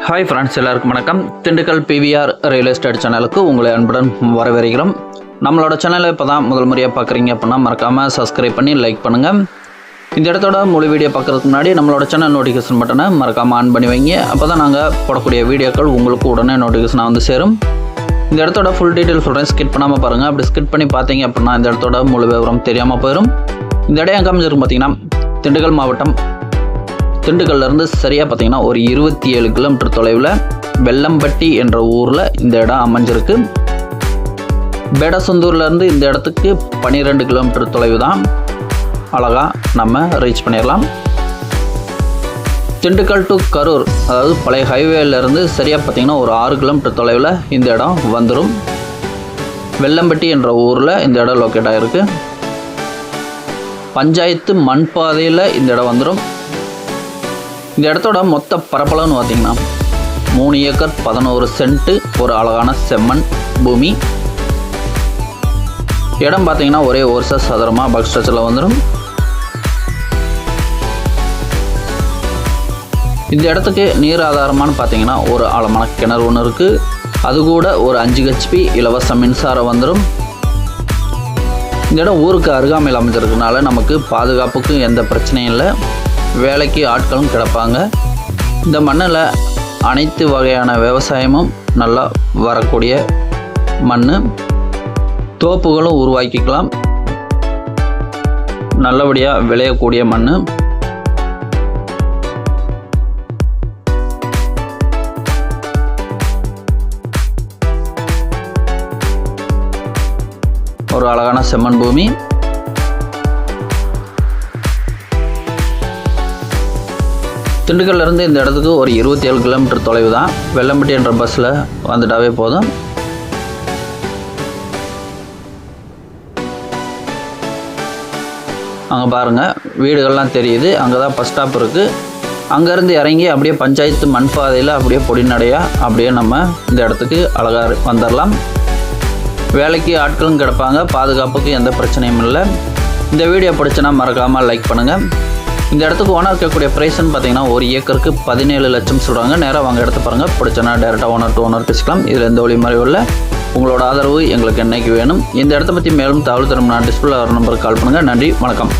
Hi friends, எல்லாருக்கும் வணக்கம். Dindigul PVR real estate சேனலுக்கு உங்களை அன்புடன் வரவேற்கிறோம். நம்மளோட சேனலை இப்போ தான் முதல் முறையாக பார்க்குறீங்க அப்படின்னா மறக்காமல் சப்ஸ்கிரைப் பண்ணி லைக் பண்ணுங்கள். இந்த இடத்தோட முழு வீடியோ பார்க்குறதுக்கு முன்னாடி நம்மளோட சேனல் நோட்டிஃபிகேஷன் பட்டனை மறக்காமல் ஆன் பண்ணி வைங்க. அப்போ தான் நாங்கள் போடக்கூடிய வீடியோக்கள் உங்களுக்கு உடனே நோட்டிஃபிகேஷனாக வந்து சேரும். இந்த இடத்தோட ஃபுல் டீட்டெயில் சொல்கிறேன், ஸ்கிப் பண்ணாமல் பாருங்கள். அப்படி ஸ்கிப் பண்ணி பார்த்தீங்க அப்படின்னா இந்த இடத்தோட முழு விவரம் தெரியாமல் போயிடும். இந்த இடம் எங்கே அமைஞ்சிருக்கு பார்த்தீங்கன்னா திண்டுக்கல் மாவட்டம் திண்டுக்கல்லேருந்து சரியாக பார்த்தீங்கன்னா ஒரு 27 கிலோமீட்டர் தொலைவில் வெள்ளம்பட்டி என்ற ஊரில் இந்த இடம் அமைஞ்சிருக்கு. பேடசந்தூர்லேருந்து இந்த இடத்துக்கு 12 கிலோமீட்டர் தொலைவு தான். அழகாக நம்ம ரீச் பண்ணிடலாம். திண்டுக்கல் டு கரூர், அதாவது பழைய ஹைவேலேருந்து சரியாக பார்த்தீங்கன்னா ஒரு 6 கிலோமீட்டர் தொலைவில் இந்த இடம் வந்துடும். வெள்ளம்பட்டி என்ற ஊரில் இந்த இடம் லொக்கேட் ஆகிருக்கு. பஞ்சாயத்து மண் பாதையில் இந்த இடம் வந்துடும். இந்த இடத்தோட மொத்த பரப்பளவுன்னு பார்த்தீங்கன்னா 3 ஏக்கர் 11 சென்ட்டு, ஒரு அழகான செம்மண் பூமி. இடம் பார்த்தீங்கன்னா ஒரே ஒரு சதுரமாக பக் ஸ்ட்ரக்சரில் வந்துடும். இந்த இடத்துக்கு நீர் ஆதாரமானு பார்த்தீங்கன்னா ஒரு ஆழமான கிணறு ஒன்று இருக்குது. அது கூட ஒரு 5 HP இலவச மின்சாரம் வந்துடும். இந்த இடம் ஊருக்கு அருகாமையில் அமைஞ்சிருக்கனால நமக்கு பாதுகாப்புக்கு எந்த பிரச்சனையும் இல்லை. வேலைக்கு ஆட்களும் கிடப்பாங்க. இந்த மண்ணில் அனைத்து வகையான விவசாயமும் நல்லா வரக்கூடிய மண். தோப்புகளும் உருவாக்கிக்கலாம். நல்லபடியாக விளையக்கூடிய மண். ஒரு அழகான செம்மண் பூமி. திண்டுக்கல்லேருந்து இந்த இடத்துக்கு ஒரு 27 கிலோமீட்டர் தொலைவு தான். வெள்ளம்பட்டி என்ற பஸ்ஸில் வந்துட்டாவே போதும். அங்கே பாருங்கள், வீடுகள்லாம் தெரியுது. அங்கே தான் பஸ் ஸ்டாப் இருக்குது. அங்கேருந்து இறங்கி அப்படியே பஞ்சாயத்து மண் பாதையில் அப்படியே பொடிநடையாக அப்படியே நம்ம இந்த இடத்துக்கு அழகாக வந்துடலாம். வேலைக்கு ஆட்களும் கிடப்பாங்க. பாதுகாப்புக்கு எந்த பிரச்சனையும் இல்லை. இந்த வீடியோ பிடிச்சுன்னா மறக்காமல் லைக் பண்ணுங்கள். இந்த இடத்துக்கு ஓனர் இருக்கக்கூடிய ப்ரைஸ்ன்னு பார்த்தீங்கன்னா ஒரு ஏக்கருக்கு 17 லட்சம் சொல்கிறாங்க. நேராக வாங்க இடத்த பாருங்கள். பிடிச்சனா டேரெக்டாக ஓனர் டு ஓனர் பேசிக்கலாம். இதில் எந்த வழி மாதிரி இல்லை. உங்களோட ஆதரவு எங்களுக்கு என்னைக்கு வேணும். இந்த இடத்த பற்றி மேலும் தகவல் தரும் நான் டிஸ்பிளே வர நம்பருக்கு கால் பண்ணுங்கள். நன்றி, வணக்கம்.